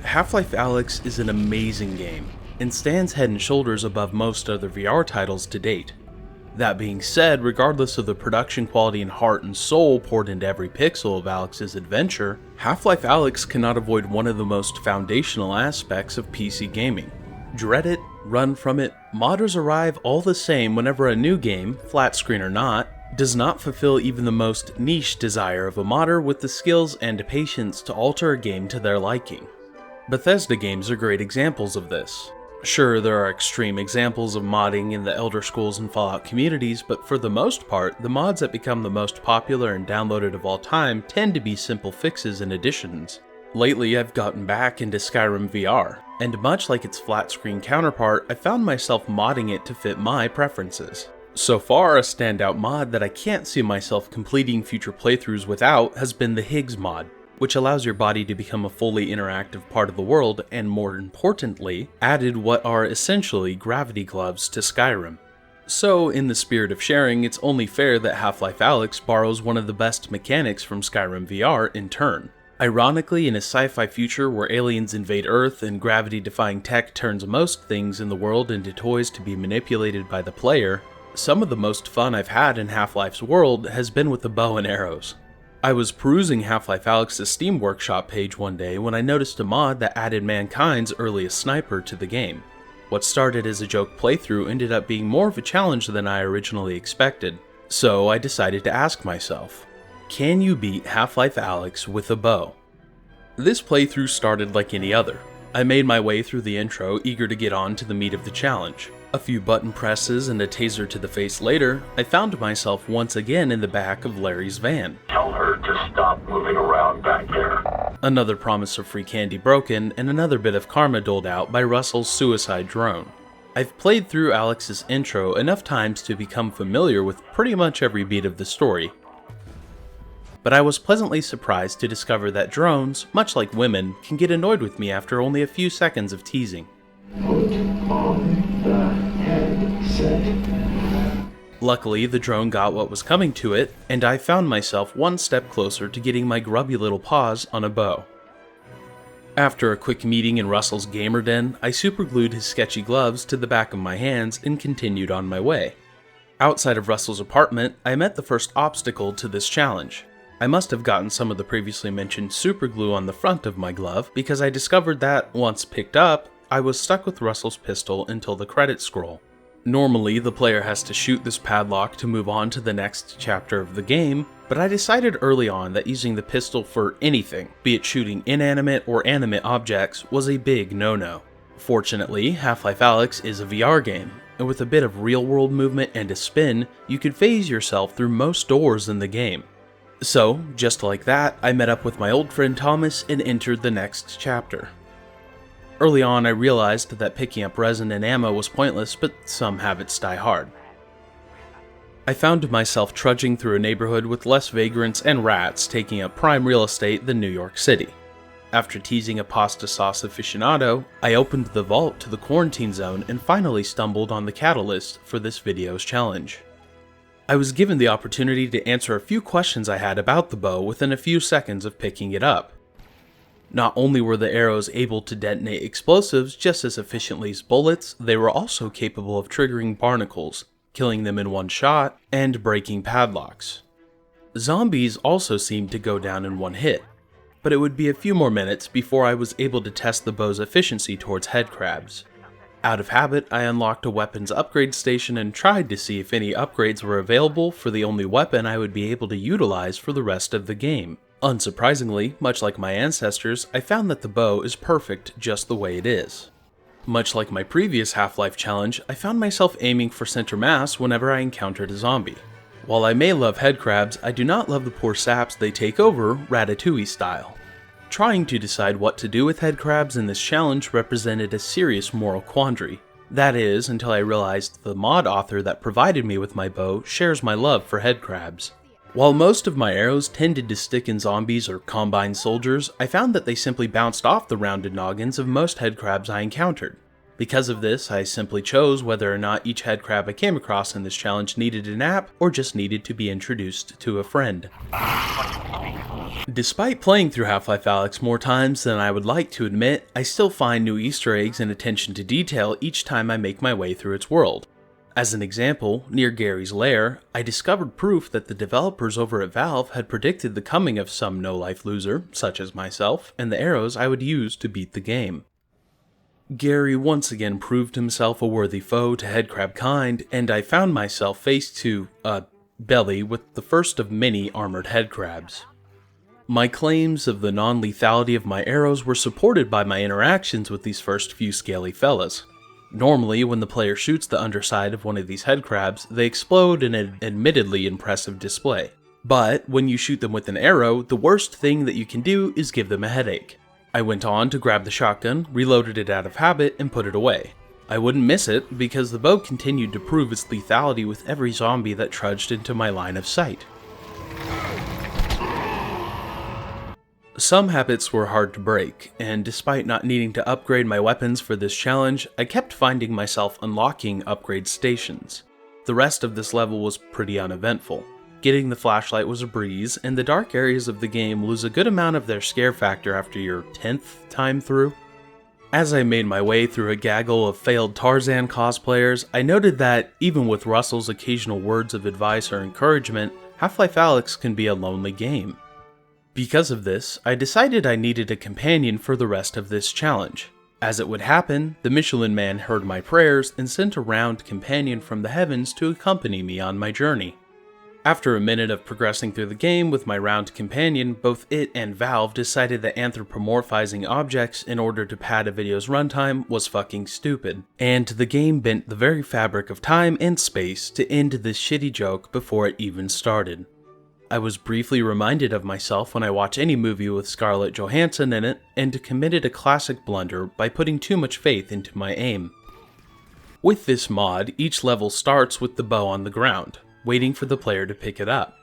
Half-Life Alyx is an amazing game, and stands head and shoulders above most other VR titles to date. That being said, regardless of the production quality and heart and soul poured into every pixel of Alyx's adventure, Half-Life Alyx cannot avoid one of the most foundational aspects of PC gaming. Dread it, run from it, modders arrive all the same whenever a new game, flat screen or not, does not fulfill even the most niche desire of a modder with the skills and patience to alter a game to their liking. Bethesda games are great examples of this. Sure, there are extreme examples of modding in the Elder Scrolls and Fallout communities, but for the most part, the mods that become the most popular and downloaded of all time tend to be simple fixes and additions. Lately, I've gotten back into Skyrim VR, and much like its flat screen counterpart, I found myself modding it to fit my preferences. So far, a standout mod that I can't see myself completing future playthroughs without has been the Higgs mod, which allows your body to become a fully interactive part of the world, and more importantly, added what are essentially gravity gloves to Skyrim. So, in the spirit of sharing, it's only fair that Half-Life Alyx borrows one of the best mechanics from Skyrim VR in turn. Ironically, in a sci-fi future where aliens invade Earth and gravity-defying tech turns most things in the world into toys to be manipulated by the player, some of the most fun I've had in Half-Life's world has been with the bow and arrows. I was perusing Half-Life Alyx's Steam Workshop page one day when I noticed a mod that added mankind's earliest sniper to the game. What started as a joke playthrough ended up being more of a challenge than I originally expected, so I decided to ask myself, can you beat Half-Life Alyx with a bow? This playthrough started like any other. I made my way through the intro, eager to get on to the meat of the challenge. A few button presses and a taser to the face later, I found myself once again in the back of Larry's van. Tell her to stop moving around back there. Another promise of free candy broken, and another bit of karma doled out by Russell's suicide drone. I've played through Alyx's intro enough times to become familiar with pretty much every beat of the story, but I was pleasantly surprised to discover that drones, much like women, can get annoyed with me after only a few seconds of teasing. Put on the headset. Luckily, the drone got what was coming to it, and I found myself one step closer to getting my grubby little paws on a bow. After a quick meeting in Russell's gamer den, I superglued his sketchy gloves to the back of my hands and continued on my way. Outside of Russell's apartment, I met the first obstacle to this challenge. I must have gotten some of the previously mentioned superglue on the front of my glove because I discovered that, once picked up, I was stuck with Russell's pistol until the credits scroll. Normally, the player has to shoot this padlock to move on to the next chapter of the game, but I decided early on that using the pistol for anything, be it shooting inanimate or animate objects, was a big no-no. Fortunately, Half-Life Alyx is a VR game, and with a bit of real-world movement and a spin, you could phase yourself through most doors in the game. So, just like that, I met up with my old friend Thomas and entered the next chapter. Early on, I realized that picking up resin and ammo was pointless, but some habits die hard. I found myself trudging through a neighborhood with less vagrants and rats taking up prime real estate than New York City. After teasing a pasta sauce aficionado, I opened the vault to the quarantine zone and finally stumbled on the catalyst for this video's challenge. I was given the opportunity to answer a few questions I had about the bow within a few seconds of picking it up. Not only were the arrows able to detonate explosives just as efficiently as bullets, they were also capable of triggering barnacles, killing them in one shot, and breaking padlocks. Zombies also seemed to go down in one hit, but it would be a few more minutes before I was able to test the bow's efficiency towards headcrabs. Out of habit, I unlocked a weapons upgrade station and tried to see if any upgrades were available for the only weapon I would be able to utilize for the rest of the game. Unsurprisingly, much like my ancestors, I found that the bow is perfect just the way it is. Much like my previous Half-Life challenge, I found myself aiming for center mass whenever I encountered a zombie. While I may love headcrabs, I do not love the poor saps they take over, Ratatouille style. Trying to decide what to do with headcrabs in this challenge represented a serious moral quandary. That is, until I realized the mod author that provided me with my bow shares my love for headcrabs. While most of my arrows tended to stick in zombies or combine soldiers, I found that they simply bounced off the rounded noggins of most headcrabs I encountered. Because of this, I simply chose whether or not each headcrab I came across in this challenge needed a nap or just needed to be introduced to a friend. Despite playing through Half-Life Alyx more times than I would like to admit, I still find new Easter eggs and attention to detail each time I make my way through its world. As an example, near Gary's lair, I discovered proof that the developers over at Valve had predicted the coming of some no-life loser, such as myself, and the arrows I would use to beat the game. Gary once again proved himself a worthy foe to headcrab kind, and I found myself face to, belly with the first of many armored headcrabs. My claims of the non-lethality of my arrows were supported by my interactions with these first few scaly fellas. Normally, when the player shoots the underside of one of these headcrabs, they explode in an admittedly impressive display. But when you shoot them with an arrow, the worst thing that you can do is give them a headache. I went on to grab the shotgun, reloaded it out of habit, and put it away. I wouldn't miss it because the bow continued to prove its lethality with every zombie that trudged into my line of sight. Some habits were hard to break, and despite not needing to upgrade my weapons for this challenge, I kept finding myself unlocking upgrade stations. The rest of this level was pretty uneventful. Getting the flashlight was a breeze, and the dark areas of the game lose a good amount of their scare factor after your 10th time through. As I made my way through a gaggle of failed Tarzan cosplayers, I noted that, even with Russell's occasional words of advice or encouragement, Half-Life Alyx can be a lonely game. Because of this, I decided I needed a companion for the rest of this challenge. As it would happen, the Michelin Man heard my prayers and sent a round companion from the heavens to accompany me on my journey. After a minute of progressing through the game with my round companion, both it and Valve decided that anthropomorphizing objects in order to pad a video's runtime was fucking stupid, and the game bent the very fabric of time and space to end this shitty joke before it even started. I was briefly reminded of myself when I watch any movie with Scarlett Johansson in it, and committed a classic blunder by putting too much faith into my aim. With this mod, each level starts with the bow on the ground, waiting for the player to pick it up.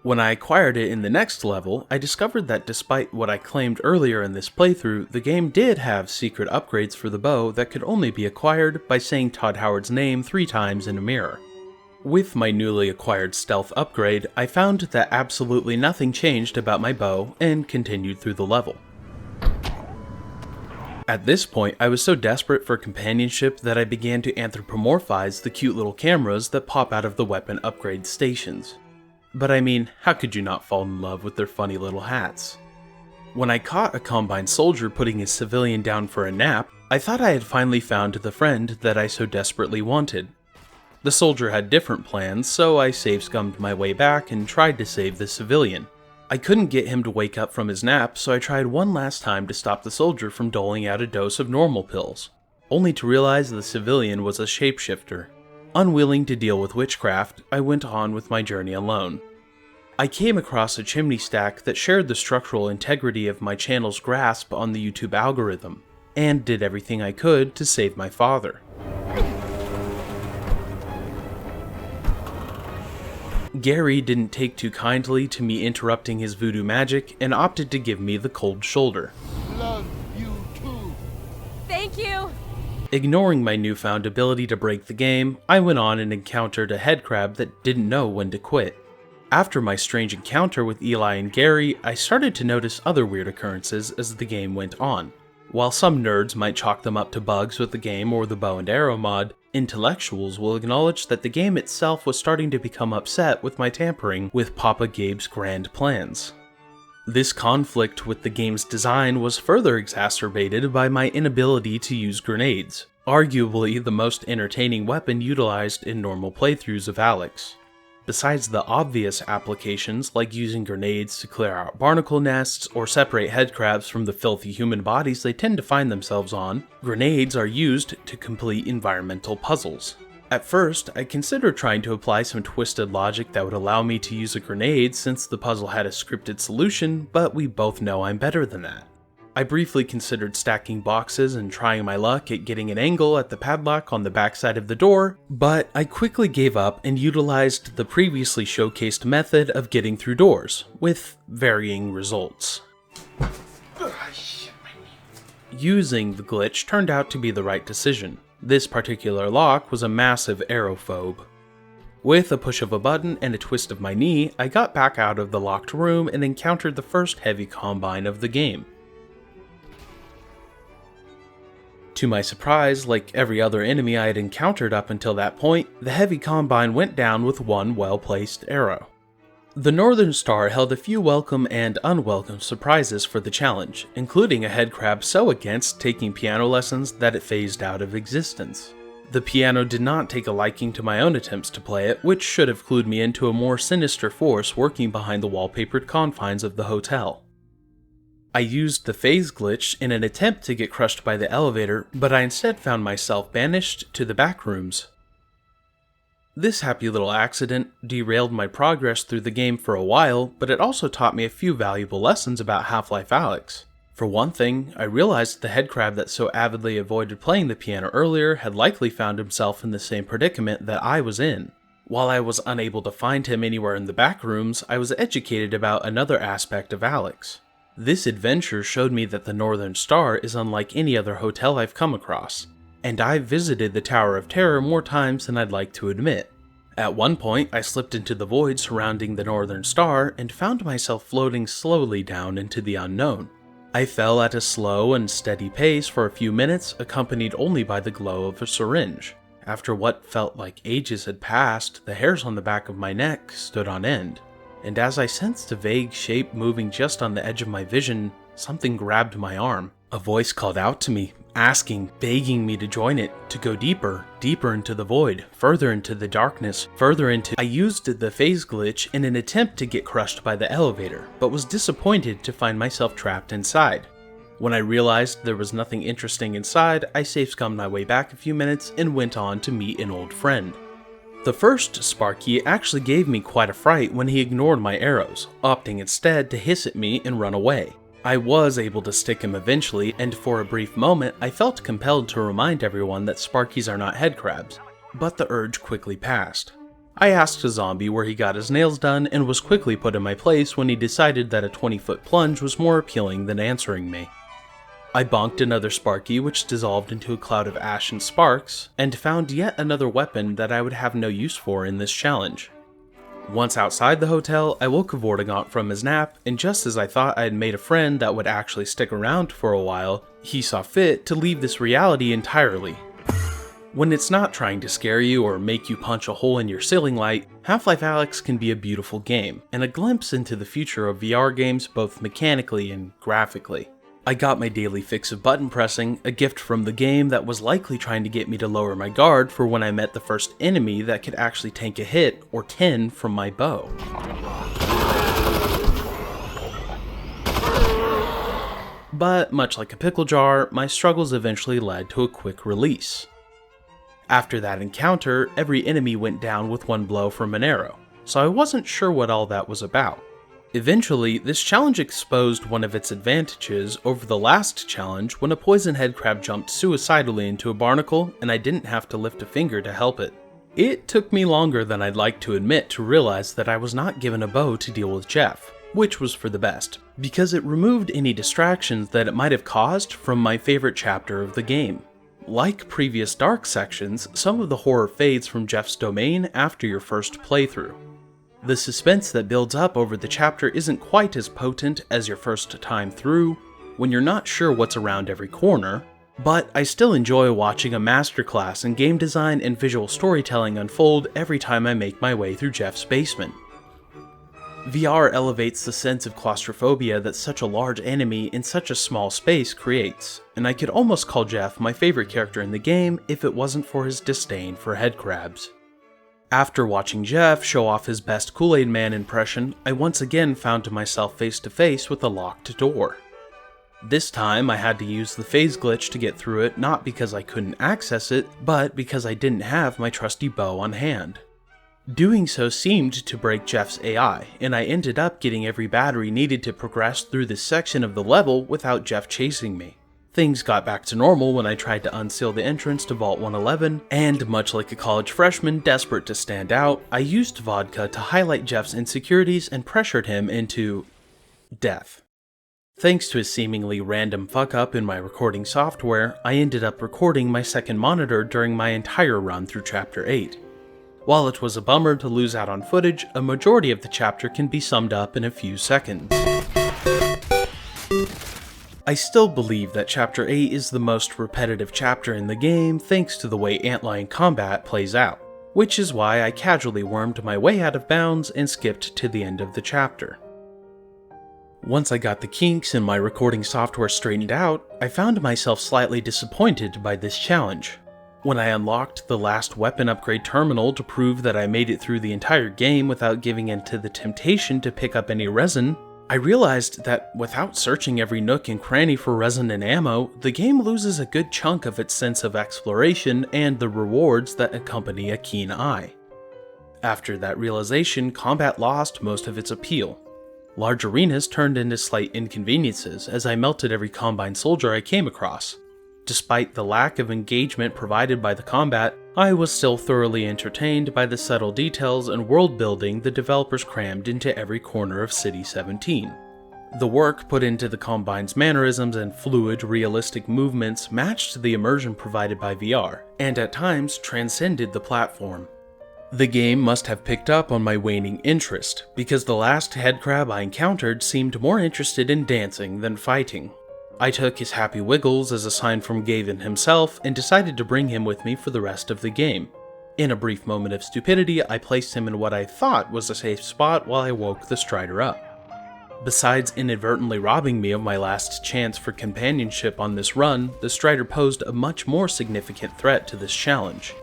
When I acquired it in the next level, I discovered that despite what I claimed earlier in this playthrough, the game did have secret upgrades for the bow that could only be acquired by saying Todd Howard's name 3 times in a mirror. With my newly acquired stealth upgrade, I found that absolutely nothing changed about my bow and continued through the level. At this point, I was so desperate for companionship that I began to anthropomorphize the cute little cameras that pop out of the weapon upgrade stations. But I mean, how could you not fall in love with their funny little hats? When I caught a Combine soldier putting a civilian down for a nap, I thought I had finally found the friend that I so desperately wanted. The soldier had different plans, so I save-scummed my way back and tried to save the civilian. I couldn't get him to wake up from his nap, so I tried one last time to stop the soldier from doling out a dose of normal pills, only to realize the civilian was a shapeshifter. Unwilling to deal with witchcraft, I went on with my journey alone. I came across a chimney stack that shared the structural integrity of my channel's grasp on the YouTube algorithm, and did everything I could to save my father. Gary didn't take too kindly to me interrupting his voodoo magic and opted to give me the cold shoulder. Love you too. Thank you! Ignoring my newfound ability to break the game, I went on and encountered a headcrab that didn't know when to quit. After my strange encounter with Eli and Gary, I started to notice other weird occurrences as the game went on. While some nerds might chalk them up to bugs with the game or the bow and arrow mod, intellectuals will acknowledge that the game itself was starting to become upset with my tampering with Papa Gabe's grand plans. This conflict with the game's design was further exacerbated by my inability to use grenades, arguably the most entertaining weapon utilized in normal playthroughs of Alyx. Besides the obvious applications like using grenades to clear out barnacle nests or separate headcrabs from the filthy human bodies they tend to find themselves on, grenades are used to complete environmental puzzles. At first, I considered trying to apply some twisted logic that would allow me to use a grenade since the puzzle had a scripted solution, but we both know I'm better than that. I briefly considered stacking boxes and trying my luck at getting an angle at the padlock on the backside of the door, but I quickly gave up and utilized the previously showcased method of getting through doors, with varying results. Using the glitch turned out to be the right decision. This particular lock was a massive aerophobe. With a push of a button and a twist of my knee, I got back out of the locked room and encountered the first heavy combine of the game. To my surprise, like every other enemy I had encountered up until that point, the heavy combine went down with one well-placed arrow. The Northern Star held a few welcome and unwelcome surprises for the challenge, including a headcrab so against taking piano lessons that it phased out of existence. The piano did not take a liking to my own attempts to play it, which should have clued me into a more sinister force working behind the wallpapered confines of the hotel. I used the phase glitch in an attempt to get crushed by the elevator, but I instead found myself banished to the back rooms. This happy little accident derailed my progress through the game for a while, but it also taught me a few valuable lessons about Half-Life Alyx. For one thing, I realized the headcrab that so avidly avoided playing the piano earlier had likely found himself in the same predicament that I was in. While I was unable to find him anywhere in the back rooms, I was educated about another aspect of Alyx. This adventure showed me that the Northern Star is unlike any other hotel I've come across, and I've visited the Tower of Terror more times than I'd like to admit. At one point, I slipped into the void surrounding the Northern Star and found myself floating slowly down into the unknown. I fell at a slow and steady pace for a few minutes, accompanied only by the glow of a syringe. After what felt like ages had passed, the hairs on the back of my neck stood on end, and as I sensed a vague shape moving just on the edge of my vision, something grabbed my arm. A voice called out to me, asking, begging me to join it, to go deeper, deeper into the void, further into the darkness, further into... I used the phase glitch in an attempt to get crushed by the elevator, but was disappointed to find myself trapped inside. When I realized there was nothing interesting inside, I safe-scummed my way back a few minutes and went on to meet an old friend. The first Sparky actually gave me quite a fright when he ignored my arrows, opting instead to hiss at me and run away. I was able to stick him eventually, and for a brief moment I felt compelled to remind everyone that Sparkies are not headcrabs, but the urge quickly passed. I asked a zombie where he got his nails done and was quickly put in my place when he decided that a 20-foot plunge was more appealing than answering me. I bonked another Sparky, which dissolved into a cloud of ash and sparks, and found yet another weapon that I would have no use for in this challenge. Once outside the hotel, I woke a Vortigaunt from his nap, and just as I thought I had made a friend that would actually stick around for a while, he saw fit to leave this reality entirely. When it's not trying to scare you or make you punch a hole in your ceiling light, Half-Life Alyx can be a beautiful game, and a glimpse into the future of VR games both mechanically and graphically. I got my daily fix of button pressing, a gift from the game that was likely trying to get me to lower my guard for when I met the first enemy that could actually tank a hit or 10 from my bow. But much like a pickle jar, my struggles eventually led to a quick release. After that encounter, every enemy went down with one blow from an arrow, so I wasn't sure what all that was about. Eventually, this challenge exposed one of its advantages over the last challenge when a poison headcrab jumped suicidally into a barnacle and I didn't have to lift a finger to help it. It took me longer than I'd like to admit to realize that I was not given a bow to deal with Jeff, which was for the best, because it removed any distractions that it might have caused from my favorite chapter of the game. Like previous dark sections, some of the horror fades from Jeff's domain after your first playthrough. The suspense that builds up over the chapter isn't quite as potent as your first time through, when you're not sure what's around every corner, but I still enjoy watching a masterclass in game design and visual storytelling unfold every time I make my way through Jeff's basement. VR elevates the sense of claustrophobia that such a large enemy in such a small space creates, and I could almost call Jeff my favorite character in the game if it wasn't for his disdain for headcrabs. After watching Jeff show off his best Kool-Aid Man impression, I once again found myself face to face with a locked door. This time I had to use the phase glitch to get through it, not because I couldn't access it, but because I didn't have my trusty bow on hand. Doing so seemed to break Jeff's AI, and I ended up getting every battery needed to progress through this section of the level without Jeff chasing me. Things got back to normal when I tried to unseal the entrance to Vault 111, and much like a college freshman desperate to stand out, I used vodka to highlight Jeff's insecurities and pressured him into death. Thanks to a seemingly random fuck-up in my recording software, I ended up recording my second monitor during my entire run through Chapter 8. While it was a bummer to lose out on footage, a majority of the chapter can be summed up in a few seconds. I still believe that Chapter 8 is the most repetitive chapter in the game thanks to the way antlion combat plays out, which is why I casually wormed my way out of bounds and skipped to the end of the chapter. Once I got the kinks in my recording software straightened out, I found myself slightly disappointed by this challenge. When I unlocked the last weapon upgrade terminal to prove that I made it through the entire game without giving in to the temptation to pick up any resin, I realized that without searching every nook and cranny for resin and ammo, the game loses a good chunk of its sense of exploration and the rewards that accompany a keen eye. After that realization, combat lost most of its appeal. Large arenas turned into slight inconveniences as I melted every Combine soldier I came across. Despite the lack of engagement provided by the combat, I was still thoroughly entertained by the subtle details and world building the developers crammed into every corner of City 17. The work put into the Combine's mannerisms and fluid, realistic movements matched the immersion provided by VR, and at times transcended the platform. The game must have picked up on my waning interest, because the last headcrab I encountered seemed more interested in dancing than fighting. I took his happy wiggles as a sign from Gavin himself and decided to bring him with me for the rest of the game. In a brief moment of stupidity, I placed him in what I thought was a safe spot while I woke the Strider up. Besides inadvertently robbing me of my last chance for companionship on this run, the Strider posed a much more significant threat to this challenge.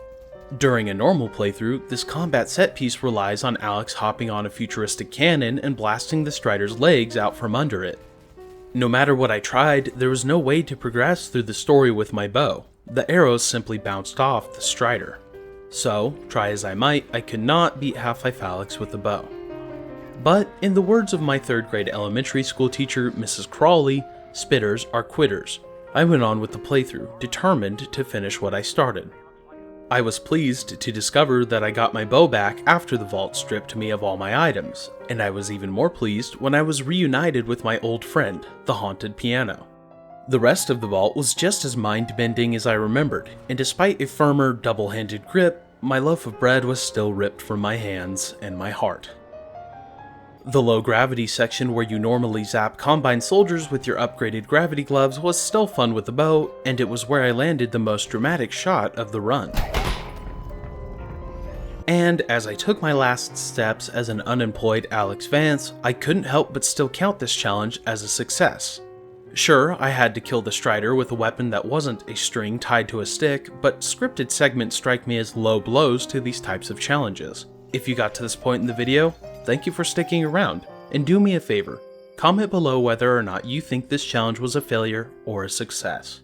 During a normal playthrough, this combat set piece relies on Alyx hopping on a futuristic cannon and blasting the Strider's legs out from under it. No matter what I tried, there was no way to progress through the story with my bow. The arrows simply bounced off the Strider. So, try as I might, I could not beat Half-Life Alyx with the bow. But, in the words of my 3rd grade elementary school teacher, Mrs. Crawley, spitters are quitters. I went on with the playthrough, determined to finish what I started. I was pleased to discover that I got my bow back after the vault stripped me of all my items, and I was even more pleased when I was reunited with my old friend, the haunted piano. The rest of the vault was just as mind-bending as I remembered, and despite a firmer, double-handed grip, my loaf of bread was still ripped from my hands and my heart. The low-gravity section where you normally zap Combine soldiers with your upgraded gravity gloves was still fun with the bow, and it was where I landed the most dramatic shot of the run. And as I took my last steps as an unemployed Alyx Vance, I couldn't help but still count this challenge as a success. Sure, I had to kill the Strider with a weapon that wasn't a string tied to a stick, but scripted segments strike me as low blows to these types of challenges. If you got to this point in the video, thank you for sticking around, and do me a favor, comment below whether or not you think this challenge was a failure or a success.